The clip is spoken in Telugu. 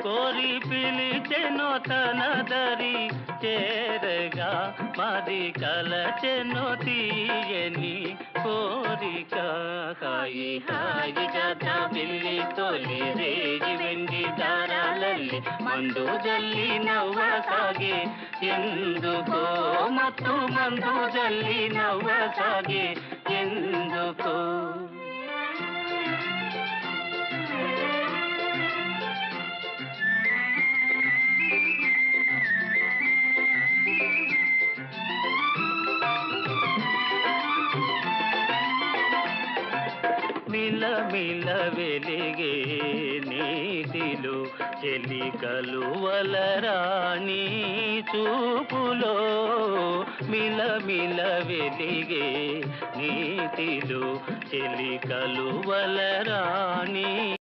కోరి పిలిచెను తన దరి చేరగా మరి కలచెను తీయని కోరిక. హాయి హాయిగా బిల్లి తొలి రేగి వెండి దారాలల్లి మందు జల్లి నవ్వసాగే ఎందుకో మత్తు మందు జల్లి నవ్వసాగే ఎందుకో. మిలమిల వెలిగే నీతిలో చెలికలు వలరాణి చూపులో. మిలమిల వెలిగే నీతిలో చెలికలు వలరాణి